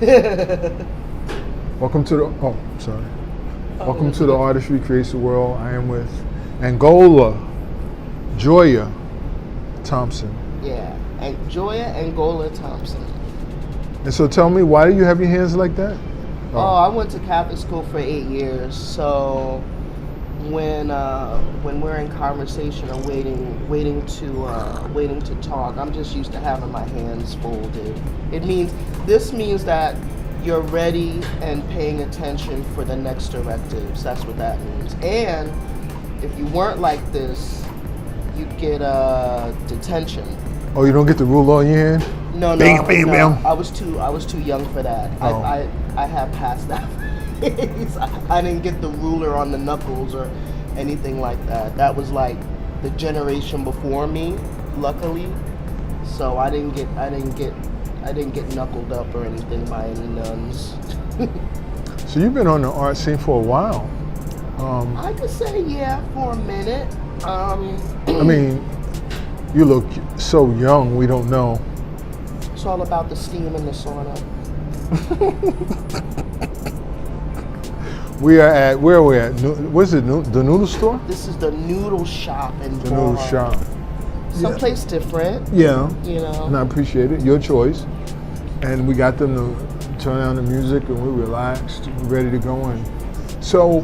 Welcome to the, oh, sorry. Welcome to the Artistry Creates the World. I am with Angola, Joya, Thompson. Yeah, and Joya, Angola, Thompson. And so tell me, why do you have your hands like that? Oh, I went to Catholic school for 8 years, so when we're in conversation or waiting to talk, I'm just used to having my hands folded. This means that you're ready and paying attention for the next directives. That's what that means. And if you weren't like this, you'd get detention. Oh, you don't get the ruler on your hand? No, bam, bam, no. bam. I was too young for that. Oh. I have passed that phase. I didn't get the ruler on the knuckles or anything like that. That was like the generation before me, luckily. So I didn't get knuckled up or anything by any nuns. So you've been on the art scene for a while. I could say yeah, for a minute. I mean, you look so young, we don't know. It's all about the steam and the sauna. We are at, where are we at? What's it, the noodle store? This is the noodle shop in The noodle shop. Someplace different. Yeah. You know. And I appreciate it, your choice. And we got them to turn on the music and we're relaxed, ready to go in. So,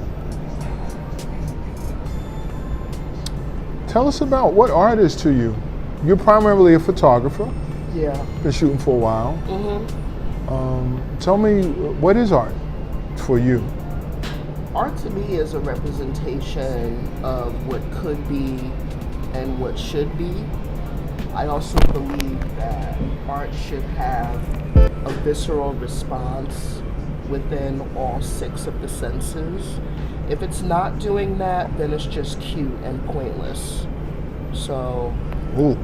tell us about what art is to you. You're primarily a photographer. Yeah. Been shooting for a while. Mm-hmm. Tell me, what is art for you? Art to me is a representation of what could be and what should be. I also believe that art should have a visceral response within all 6 of the senses. If it's not doing that, then it's just cute and pointless. So, Ooh.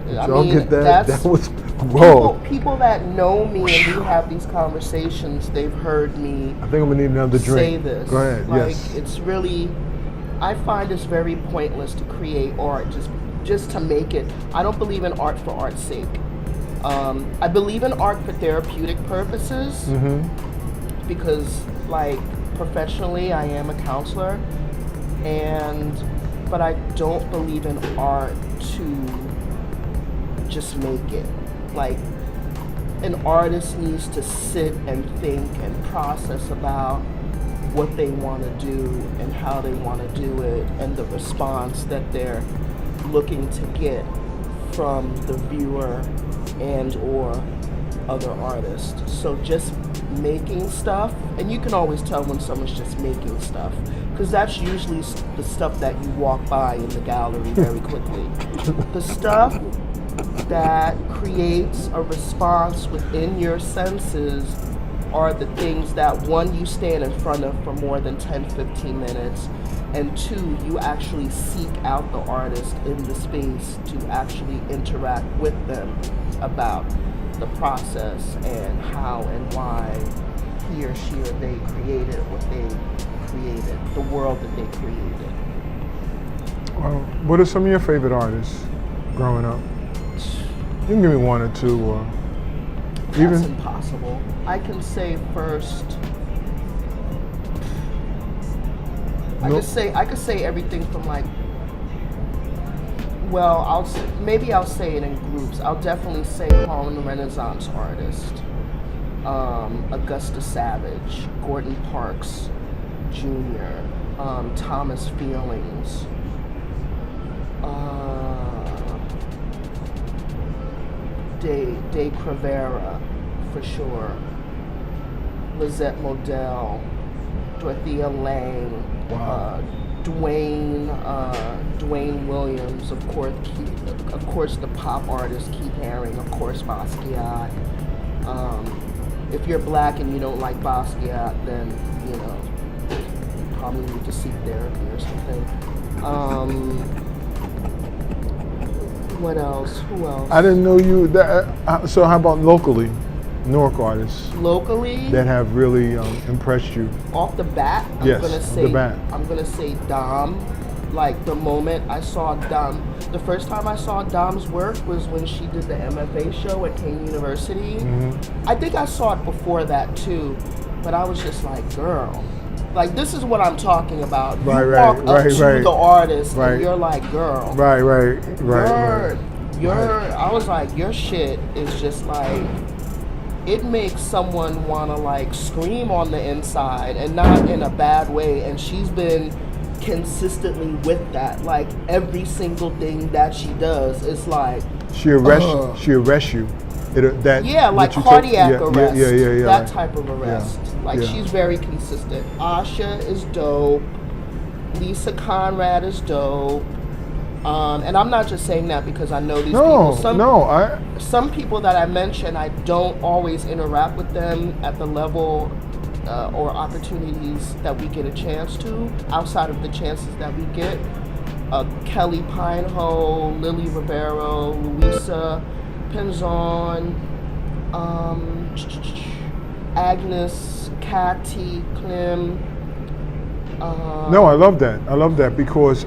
I Y'all mean, get that? that's That was, whoa. People that know me and we have these conversations, they've heard me I think I'm gonna need another drink. say this. Go ahead, like, yes. It's really, I find it's very pointless to create art just to make it. I don't believe in art for art's sake. I believe in art for therapeutic purposes because, like, professionally, I am a counselor, but I don't believe in art to just make it. Like, an artist needs to sit and think and process about what they want to do and how they want to do it and the response that they're looking to get from the viewer and or other artists. So just making stuff, and you can always tell when someone's just making stuff, because that's usually the stuff that you walk by in the gallery very quickly. The stuff that creates a response within your senses are the things that, one, you stand in front of for more than 10-15 minutes, and 2, you actually seek out the artist in the space to actually interact with them about the process and how and why he or she or they created what they created, the world that they created. Well, what are some of your favorite artists growing up? You can give me 1 or 2. That's impossible. I can say first. I could say everything from, like, well, I'll say it in groups. I'll definitely say Harlem Renaissance artist, Augusta Savage, Gordon Parks Jr., Thomas Feelings, De Crevera, for sure, Lizette Modell, Dorothea Lange, Dwayne Williams, of course the pop artist Keith Haring, of course Basquiat. If you're black and you don't like Basquiat, then you probably need to seek therapy or something. What else? Who else? I didn't know you. So how about locally, Newark artists? Locally, that have really impressed you. Off the bat, Yes, I'm gonna say Dom. like the moment I saw Dom. The first time I saw Dom's work was when she did the MFA show at Kane University. I think I saw it before that too, but I was just like, girl, like this is what I'm talking about. You walk up to the artist and you're like, girl, I was like, your shit is just like, it makes someone want to like scream on the inside, and not in a bad way. And she's been consistently with that. Like every single thing that she does is like she arrests you. Like cardiac arrest. That type of arrest. She's very consistent. Asha is dope. Lisa Conrad is dope. And I'm not just saying that because I know these people. Some people that I mention, I don't always interact with them at the level or opportunities that we get a chance to, outside of the chances that we get. Kelly Pineho, Lily Rivero, Luisa Penzon, Agnes, Catty, Clem. I love that because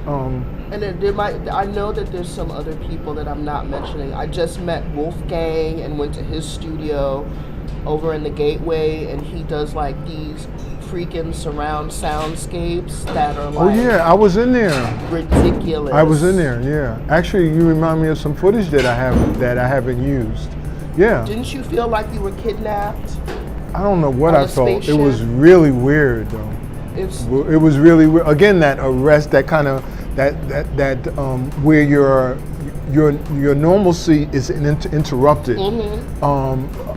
and I know that there's some other people that I'm not mentioning. I just met Wolfgang and went to his studio over in the Gateway, and he does like these freaking surround soundscapes that are like, I was in there. Ridiculous. I was in there, Actually, you remind me of some footage that I haven't used. Yeah. Didn't you feel like you were kidnapped? I don't know what I felt. Spaceship? It was really weird though. It was really weird. Again, that arrest, that kind of where your normalcy is interrupted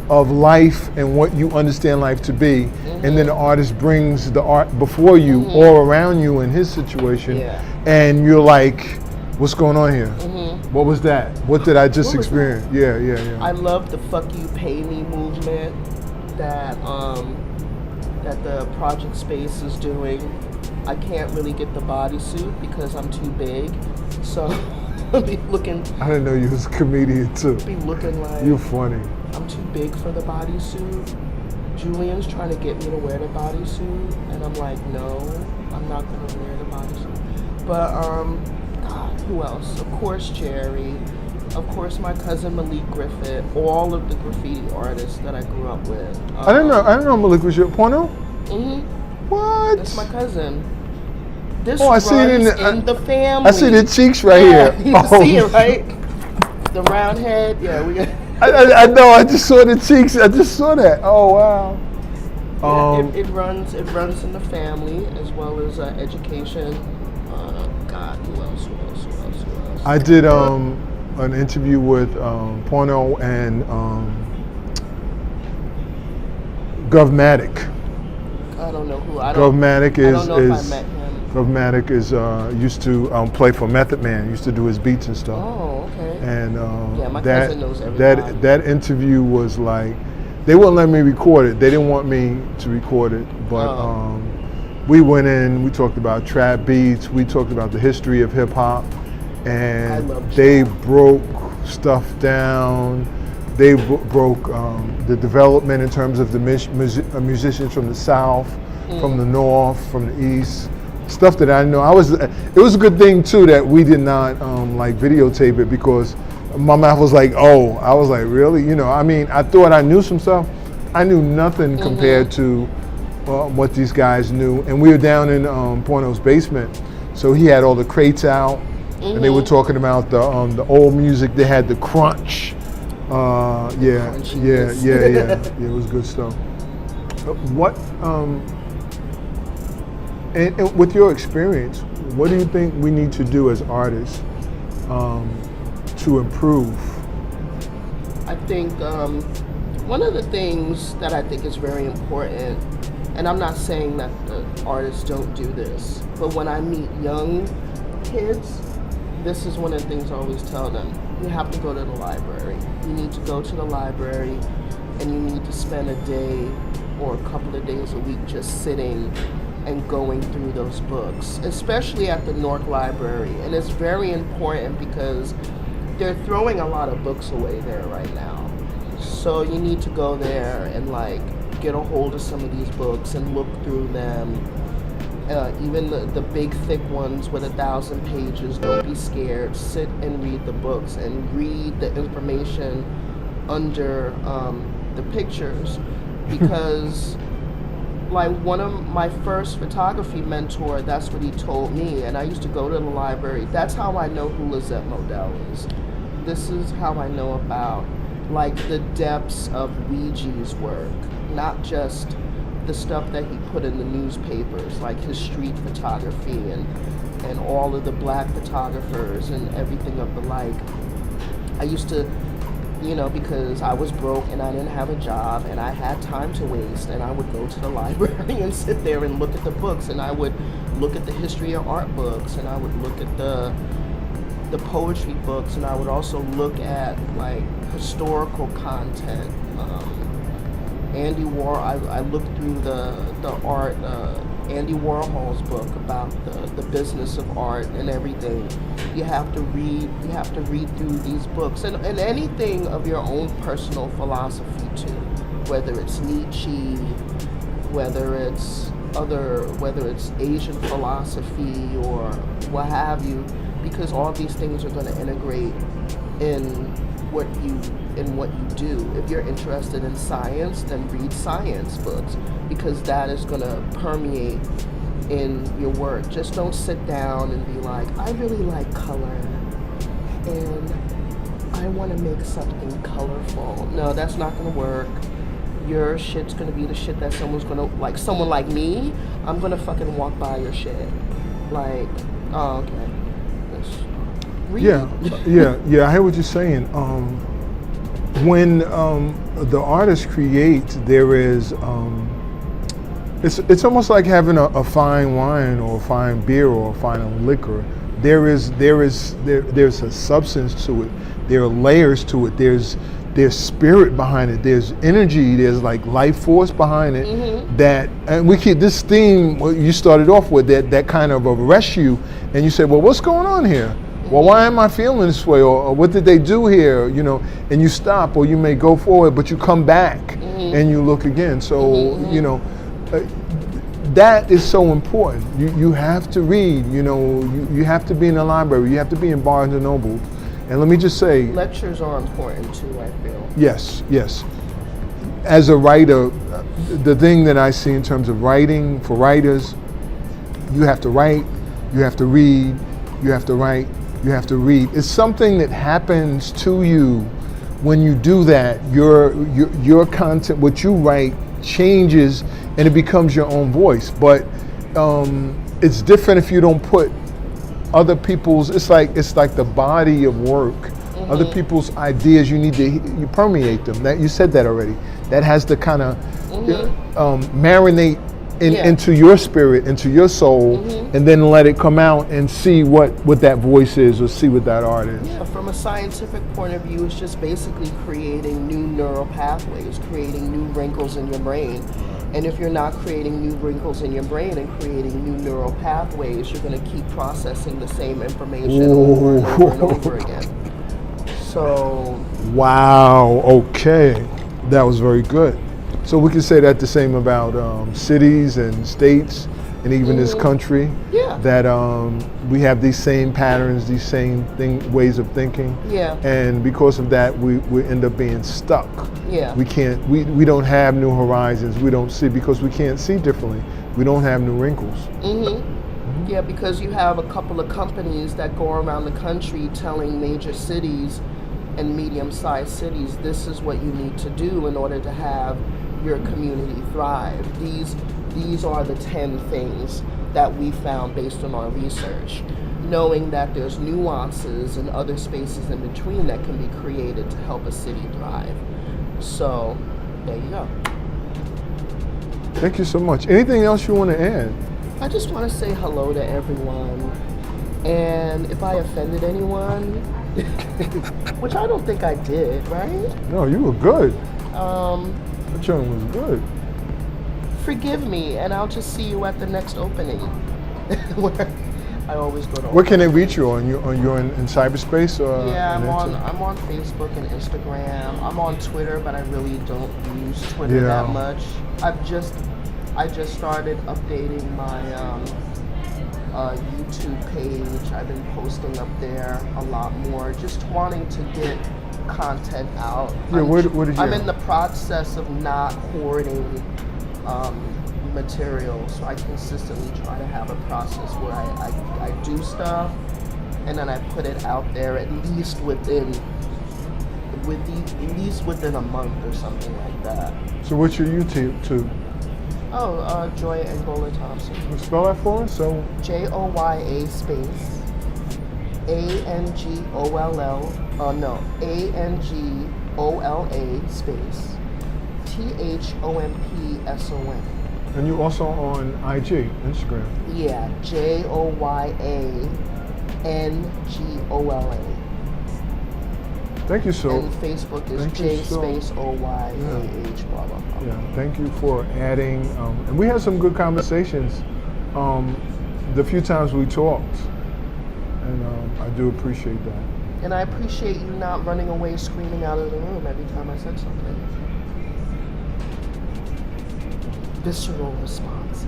of life and what you understand life to be, and then the artist brings the art before you or around you in his situation, and you're like, what's going on here? What was that? What did I just experience? Yeah. I love the "fuck you, pay me" movement that the Project Space is doing. I can't really get the bodysuit because I'm too big, so I'll be looking. I didn't know you was a comedian too. Be looking like you're funny. I'm too big for the bodysuit. Julian's trying to get me to wear the bodysuit, and I'm like, no, I'm not gonna wear the bodysuit. But God, who else? Of course, Jerry. Of course, my cousin Malik Griffith. All of the graffiti artists that I grew up with. I didn't know Malik was your porno. What? That's my cousin. This I see it in the family. I see the cheeks right here. You see it, right? The round head. Yeah, we got. I know. I just saw the cheeks. I just saw that. Oh wow. It runs in the family as well as education. God, who else? I did an interview with Porno and Govmatic. I don't know who. Govmatic I don't know if I met him. Govmatic is used to play for Method Man. Used to do his beats and stuff. Oh, okay. And my cousin knows everybody. That interview was like, they wouldn't let me record it. They didn't want me to record it, but we went in. We talked about trap beats. We talked about the history of hip hop, and they broke stuff down. They broke the development in terms of the musicians from the South, from the North, from the East. Stuff that I know. It was a good thing too that we did not like videotape it, because my mouth was like, oh, I was like, really? You know, I mean, I thought I knew some stuff. I knew nothing compared to what these guys knew. And we were down in Porno's basement, so he had all the crates out, and they were talking about the old music. They had the crunch. Yeah. It was good stuff. What? And with your experience, what do you think we need to do as artists to improve? I think one of the things that I think is very important, and I'm not saying that the artists don't do this, but when I meet young kids, this is one of the things I always tell them. You have to go to the library. You need to go to the library, and you need to spend a day or a couple of days a week just sitting and going through those books, especially at the Newark Library. And it's very important because they're throwing a lot of books away there right now. So you need to go there and like get a hold of some of these books and look through them. even the big thick ones with 1,000 pages. Don't be scared. Sit and read the books and read the information under the pictures, because like one of my first photography mentor, that's what he told me, and I used to go to the library. That's how I know who Lizette Modell is. This is how I know about like the depths of Ouija's work, not just the stuff that he put in the newspapers, like his street photography and all of the black photographers and everything of the like. I used to, you know, because I was broke and I didn't have a job and I had time to waste, and I would go to the library and sit there and look at the books, and I would look at the history of art books, and I would look at the poetry books, and I would also look at like historical content. Andy Warhol, I looked through the art, Andy Warhol's book about the business of art and everything. You have to read through these books, and anything of your own personal philosophy too, whether it's Nietzsche, whether it's Asian philosophy or what have you, because all these things are going to integrate in what you do. If you're interested in science, then read science books, because that is going to permeate in your work. Just don't sit down and be like, I really like color and I want to make something colorful. No, that's not going to work. Your shit's going to be the shit that someone's going to, like someone like me, I'm going to fucking walk by your shit. Like, oh, okay. Read. Yeah, I hear what you're saying. When the artist creates, there is, it's almost like having a fine wine or a fine beer or a fine liquor. There's a substance to it. There are layers to it. There's spirit behind it. There's energy. There's like life force behind it. Mm-hmm. That, and we keep this theme you started off with, that kind of arrests you, and you say, well, what's going on here? Well, why am I feeling this way? Or what did they do here? You know, and you stop, or you may go forward, but you come back mm-hmm. and you look again. So, mm-hmm. you know, that is so important. You have to read, you know, you have to be in the library, you have to be in Barnes and Noble. And let me just say, lectures are important too, I feel. Yes. As a writer, the thing that I see in terms of writing, for writers, you have to write, you have to read, you have to write, you have to read. It's something that happens to you when you do that. Your content, what you write, changes and it becomes your own voice. But it's different if you don't put other people's. It's like the body of work. Mm-hmm. Other people's ideas, you permeate them. That you said that already. That has to kind of mm-hmm. Marinate into your spirit, into your soul, mm-hmm. and then let it come out and see what that voice is, or see what that art is. Yeah, from a scientific point of view, it's just basically creating new neural pathways, creating new wrinkles in your brain. And if you're not creating new wrinkles in your brain and creating new neural pathways, you're going to keep processing the same information over and over and over again. So. Wow, okay. That was very good. So we can say that the same about cities and states and even this country. Yeah. That we have these same patterns, these same ways of thinking. Yeah. And because of that, we end up being stuck. Yeah. We don't have new horizons. We don't see, because we can't see differently. We don't have new wrinkles. Mm-hmm. Mm-hmm. Yeah, because you have a couple of companies that go around the country telling major cities and medium-sized cities, this is what you need to do in order to have your community thrive. These are the 10 things that we found based on our research, knowing that there's nuances and other spaces in between that can be created to help a city thrive. So there you go. Thank you so much. Anything else you want to add? I just want to say hello to everyone, and if I offended anyone, which I don't think I did, right? No, you were good. The joint was good. Forgive me, and I'll just see you at the next opening. Where I always go to. Where can they reach you on? You're in cyberspace, or? Yeah, I'm on Facebook and Instagram. I'm on Twitter, but I really don't use Twitter that much. I just started updating my YouTube page. I've been posting up there a lot more, just wanting to get content out. Yeah, what did you I'm have? in the process of not hoarding material, so I consistently try to have a process where I do stuff and then I put it out there at least within a month or something like that. So what's your YouTube? Oh, Joya Angola Thompson. Spell that for us. So Joya space Angolla. Angola space Thompson. and you also on IG, Instagram. Yeah, JoyaNgola. Thank you so. And Facebook is thank J you so- space OYAH. Blah blah blah. Yeah, thank you for adding. And we had some good conversations the few times we talked, and I do appreciate that. And I appreciate you not running away screaming out of the room every time I said something. Visceral responses.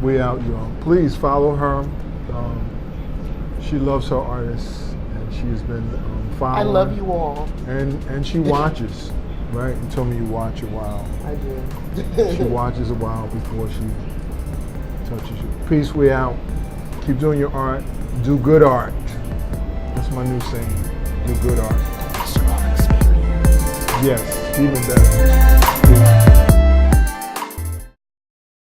We out, y'all. Please follow her. She loves her artists, and she has been following. I love you all. And she watches, right? You told me you watch a while. I do. She watches a while before she touches you. Peace, we out. Keep doing your art. Do good art. That's my new saying. Do good art. Visceral experience. Yes, even better.